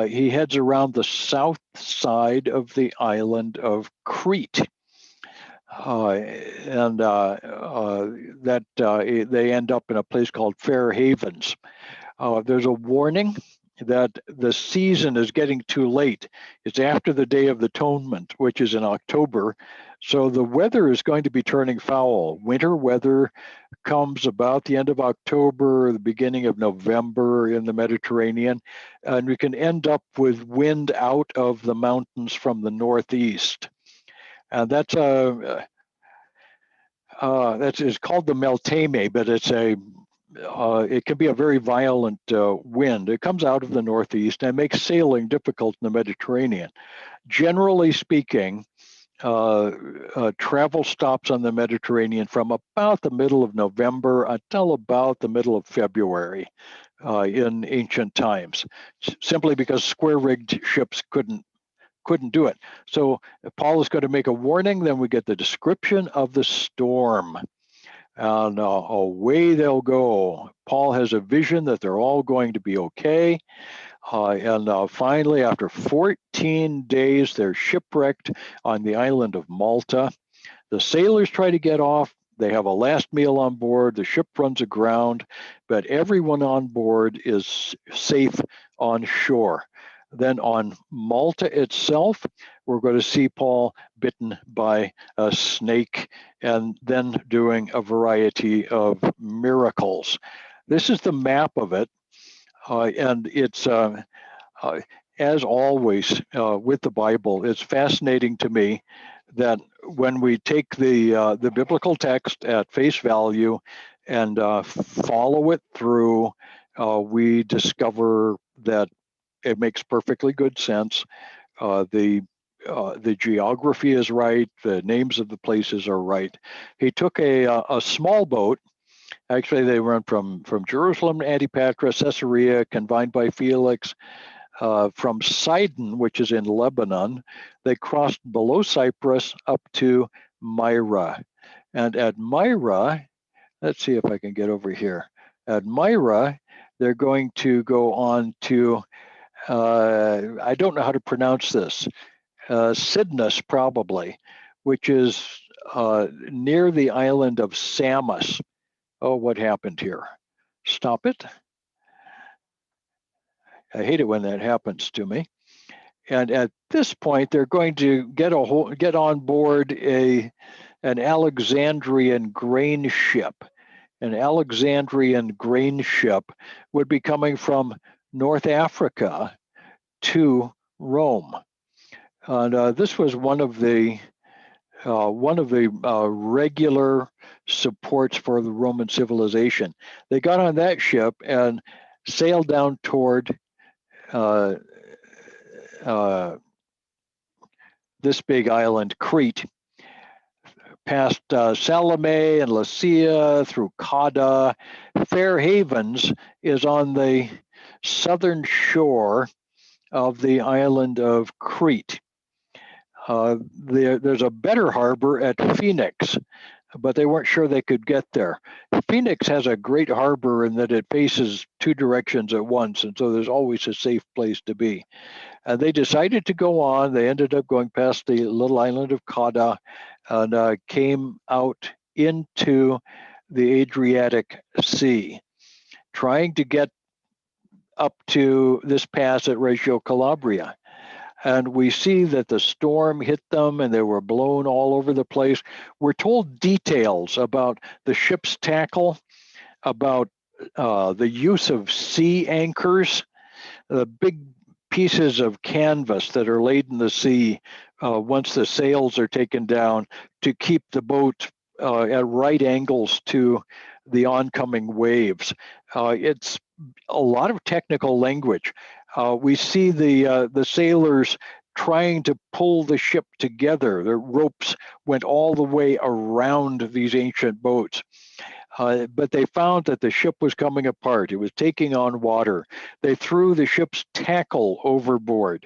he heads around the south side of the island of Crete. And they end up in a place called Fair Havens. There's a warning that the season is getting too late. It's after the Day of Atonement, which is in October. So the weather is going to be turning foul. Winter weather comes about the end of October, the beginning of November in the Mediterranean, and we can end up with wind out of the mountains from the northeast. And that's it's called the Melteme, but it can be a very violent wind. It comes out of the northeast and makes sailing difficult in the Mediterranean. Generally speaking, travel stops on the Mediterranean from about the middle of November until about the middle of February in ancient times, simply because square-rigged ships couldn't do it. So Paul is going to make a warning, then we get the description of the storm. And away they'll go. Paul has a vision that they're all going to be okay. And finally, after 14 days, they're shipwrecked on the island of Malta. The sailors try to get off. They have a last meal on board. The ship runs aground, but everyone on board is safe on shore. Then on Malta itself, we're going to see Paul bitten by a snake and then doing a variety of miracles. This is the map of it, and it's, as always with the Bible, it's fascinating to me that when we take the biblical text at face value and follow it through, we discover that it makes perfectly good sense. The geography is right. The names of the places are right. He took a small boat. Actually, they went from Jerusalem to Antipatra, Caesarea, confined by Felix. From Sidon, which is in Lebanon, they crossed below Cyprus up to Myra. And at Myra, let's see if I can get over here. At Myra, they're going to go on to I don't know how to pronounce this, Cydnus probably, which is near the island of Samos. Oh, what happened here? Stop it. I hate it when that happens to me. And at this point, they're going to get on board an Alexandrian grain ship. An Alexandrian grain ship would be coming from North Africa to Rome. And this was one of the one of the regular supports for the Roman civilization. They got on that ship and sailed down toward this big island, Crete, past Salome and Lycia, through Cauda. Fair Havens is on the southern shore of the island of Crete. There's a better harbor at Phoenix, but they weren't sure they could get there. Phoenix has a great harbor in that it faces two directions at once, and so there's always a safe place to be. And they decided to go on. They ended up going past the little island of Cauda and came out into the Adriatic Sea, trying to get up to this pass at Reggio Calabria. And we see that the storm hit them and they were blown all over the place. We're told details about the ship's tackle, about the use of sea anchors, the big pieces of canvas that are laid in the sea once the sails are taken down to keep the boat at right angles to the oncoming waves. It's a lot of technical language. We see the sailors trying to pull the ship together. The ropes went all the way around these ancient boats. But they found that the ship was coming apart. It was taking on water. They threw the ship's tackle overboard,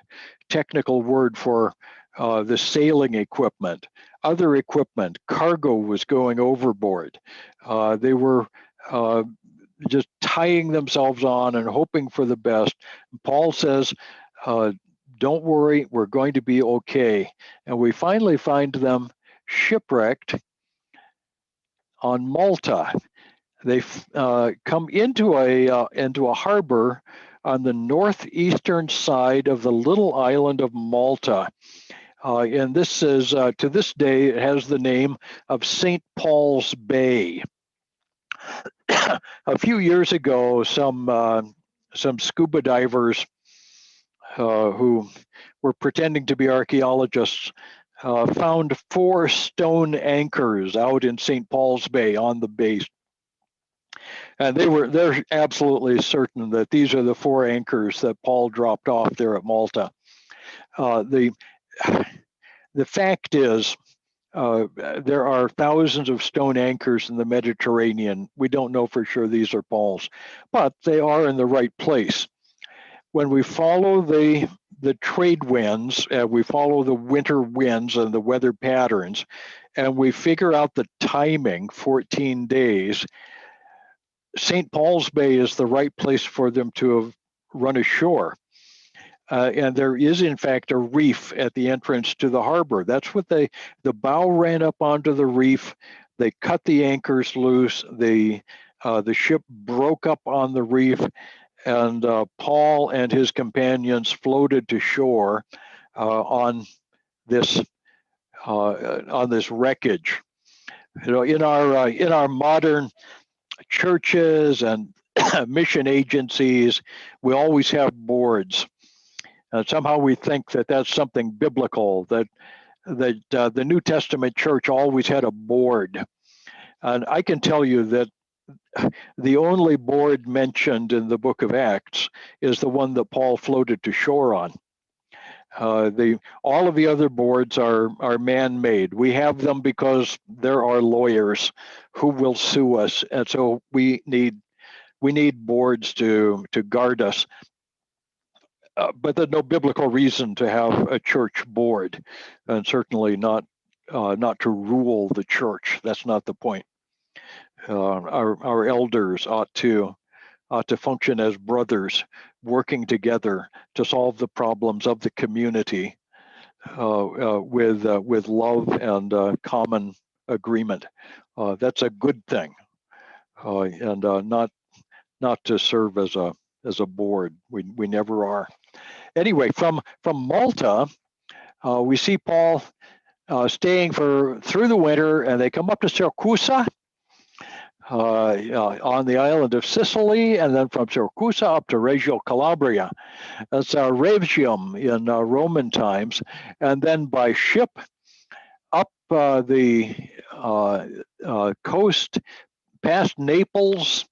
technical word for the sailing equipment. Other equipment, cargo was going overboard. They were just tying themselves on and hoping for the best. Paul says, don't worry, we're going to be okay. And we finally find them shipwrecked on Malta. They come into a harbor on the northeastern side of the little island of Malta. And this is, to this day, it has the name of St. Paul's Bay. A few years ago, some scuba divers who were pretending to be archaeologists found 4 stone anchors out in St. Paul's Bay on the base. And they're absolutely certain that these are the 4 anchors that Paul dropped off there at Malta. The fact is, there are thousands of stone anchors in the Mediterranean. We don't know for sure these are Paul's, but they are in the right place. When we follow the trade winds, we follow the winter winds and the weather patterns, and we figure out the timing, 14 days, St. Paul's Bay is the right place for them to have run ashore. And there is, in fact, a reef at the entrance to the harbor. That's what the bow ran up onto the reef. They cut the anchors loose. The ship broke up on the reef, and Paul and his companions floated to shore on this wreckage. You know, in our modern churches and mission agencies, we always have boards. And somehow we think that that's something biblical, that the New Testament church always had a board. And I can tell you that the only board mentioned in the book of Acts is the one that Paul floated to shore on. All of the other boards are man-made. We have them because there are lawyers who will sue us, and so we need boards to guard us. But there's no biblical reason to have a church board, and certainly not to rule the church. That's not the point. Our elders ought to function as brothers, working together to solve the problems of the community with love and common agreement. That's a good thing, and not to serve as a board. We never are. Anyway, from Malta, we see Paul staying through the winter, and they come up to Siracusa on the island of Sicily, and then from Siracusa up to Reggio Calabria. That's Regium in Roman times, and then by ship up the coast past Naples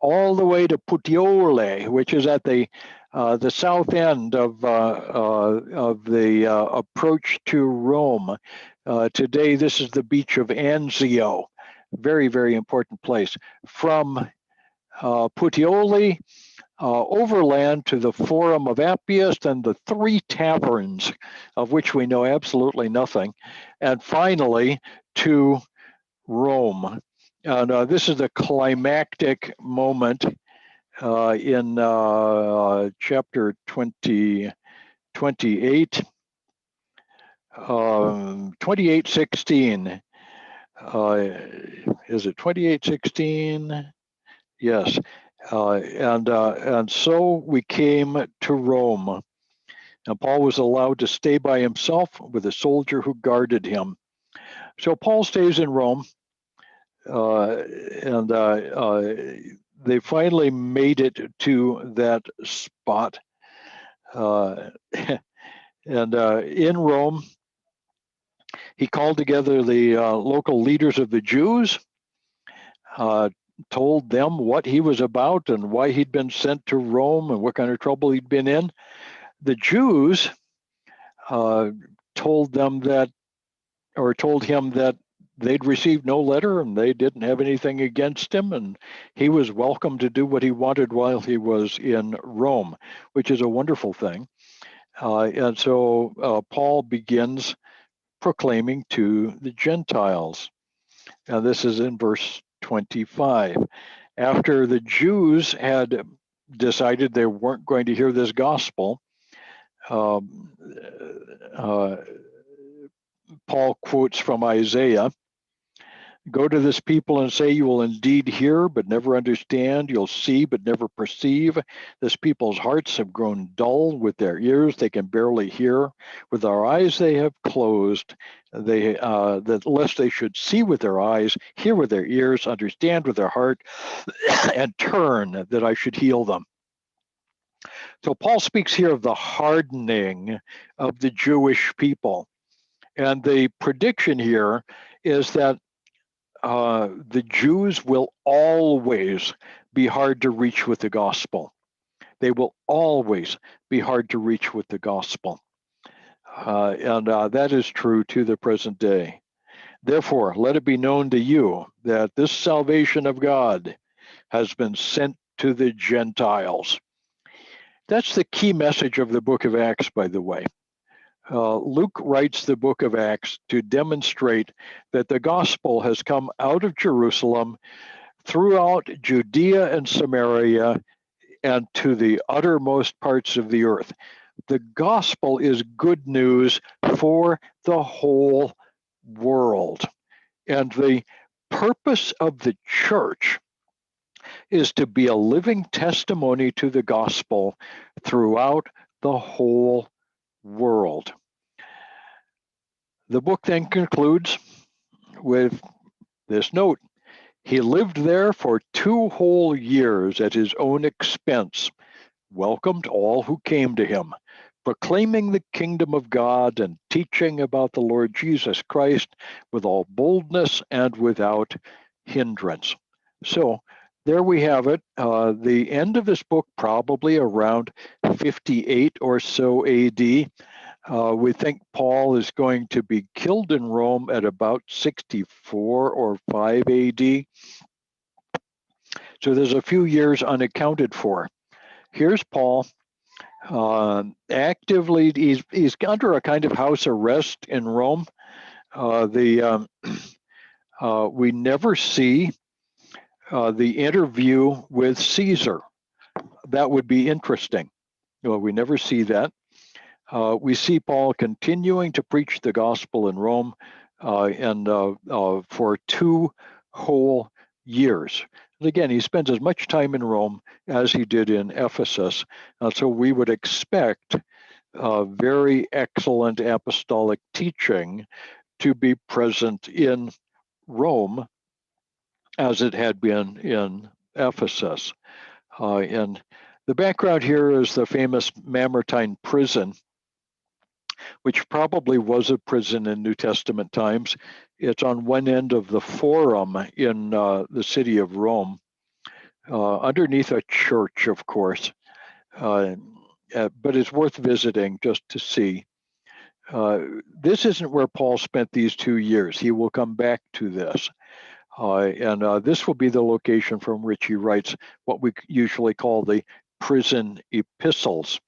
all the way to Puteoli, which is at the south end of the approach to Rome. Today, this is the beach of Anzio, very, very important place. From Puteoli overland to the Forum of Appius and the three taverns, of which we know absolutely nothing, and finally to Rome. And this is the climactic moment in chapter 28, 28:16. Is it 28:16? Yes. And so we came to Rome. And Paul was allowed to stay by himself with a soldier who guarded him. So Paul stays in Rome. And they finally made it to that spot. And in Rome, he called together the local leaders of the Jews, told them what he was about and why he'd been sent to Rome and what kind of trouble he'd been in. The Jews told him that they'd received no letter and they didn't have anything against him, and he was welcome to do what he wanted while he was in Rome, which is a wonderful thing. And so Paul begins proclaiming to the Gentiles. And this is in verse 25. After the Jews had decided they weren't going to hear this gospel, Paul quotes from Isaiah, "Go to this people and say, you will indeed hear, but never understand. You'll see, but never perceive. This people's hearts have grown dull. With their ears, they can barely hear. With their eyes, they have closed. That lest they should see with their eyes, hear with their ears, understand with their heart, and turn, that I should heal them." So Paul speaks here of the hardening of the Jewish people. And the prediction here is that the Jews will always be hard to reach with the gospel. They will always be hard to reach with the gospel. And that is true to the present day. Therefore, let it be known to you that this salvation of God has been sent to the Gentiles. That's the key message of the book of Acts, by the way. Luke writes the book of Acts to demonstrate that the gospel has come out of Jerusalem throughout Judea and Samaria and to the uttermost parts of the earth. The gospel is good news for the whole world. And the purpose of the church is to be a living testimony to the gospel throughout the whole world. The book then concludes with this note: he lived there for 2 whole years at his own expense, welcomed all who came to him, proclaiming the kingdom of God and teaching about the Lord Jesus Christ with all boldness and without hindrance. So there we have it. The end of this book, probably around 58 or so AD. We think Paul is going to be killed in Rome at about 64 or 5 AD. So there's a few years unaccounted for. Here's Paul actively, he's under a kind of house arrest in Rome. We never see the interview with Caesar. That would be interesting. Well, we never see that. We see Paul continuing to preach the gospel in Rome and for 2 whole years. And again, he spends as much time in Rome as he did in Ephesus. So we would expect very excellent apostolic teaching to be present in Rome as it had been in Ephesus. And the background here is the famous Mammartine Prison which probably was a prison in New Testament times. It's on one end of the Forum in the city of Rome, underneath a church, of course. But it's worth visiting just to see. This isn't where Paul spent these 2 years. He will come back to this. And this will be the location from which he writes what we usually call the prison epistles.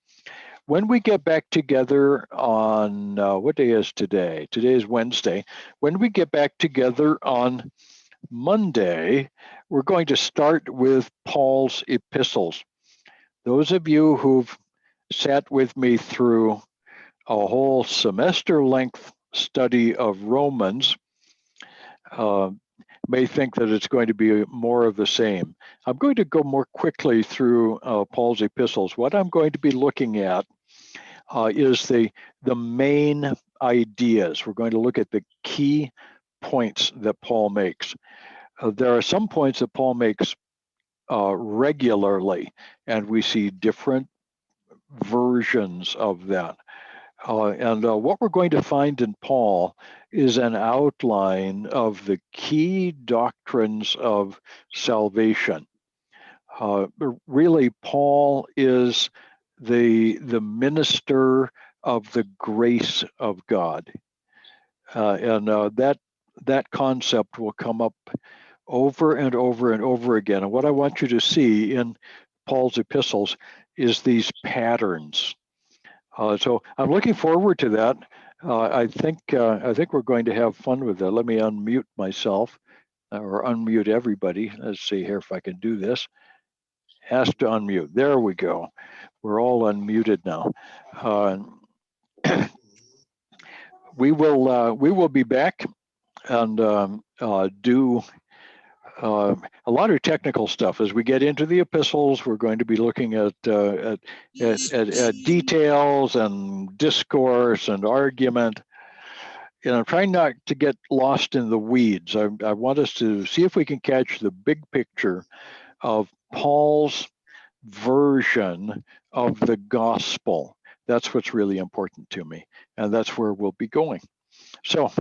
When we get back together on, what day is today? Today is Wednesday. When we get back together on Monday, we're going to start with Paul's epistles. Those of you who've sat with me through a whole semester-length study of Romans may think that it's going to be more of the same. I'm going to go more quickly through Paul's epistles. What I'm going to be looking at is the main ideas. We're going to look at the key points that Paul makes. There are some points that Paul makes regularly, and we see different versions of that. And what we're going to find in Paul is an outline of the key doctrines of salvation. Really, Paul is the minister of the grace of God. And that concept will come up over and over and over again. And what I want you to see in Paul's epistles is these patterns. So I'm looking forward to that. I think we're going to have fun with that. Let me unmute myself, or unmute everybody. Let's see here if I can do this. Ask to unmute. There we go. We're all unmuted now. We will be back and do a lot of technical stuff. As we get into the epistles, we're going to be looking at details and discourse and argument. And I'm trying not to get lost in the weeds. I want us to see if we can catch the big picture of Paul's version of the gospel. That's what's really important to me, and that's where we'll be going. So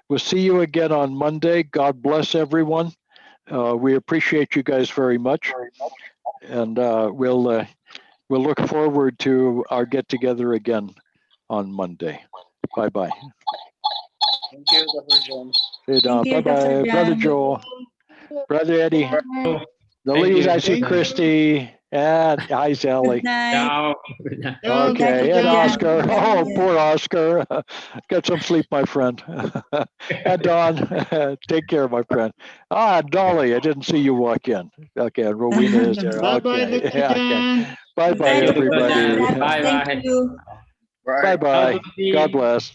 we'll see you again on Monday. God bless everyone. We appreciate you guys very much, and we'll look forward to our get-together again on Monday. Bye-bye. Thank you, Dr. John. Bye-bye, Brother Joel, Brother Eddie, the ladies. I see Christy, and hi, Sally. Ciao. Okay, and Oscar. Oh, poor Oscar. Get some sleep, my friend. And Don, take care, my friend. Dolly, I didn't see you walk in. Okay, and Rowena is there. Bye-bye, Okay. Dr. Yeah, John. okay. Bye-bye, everybody. Bye-bye. Bye-bye. God bless.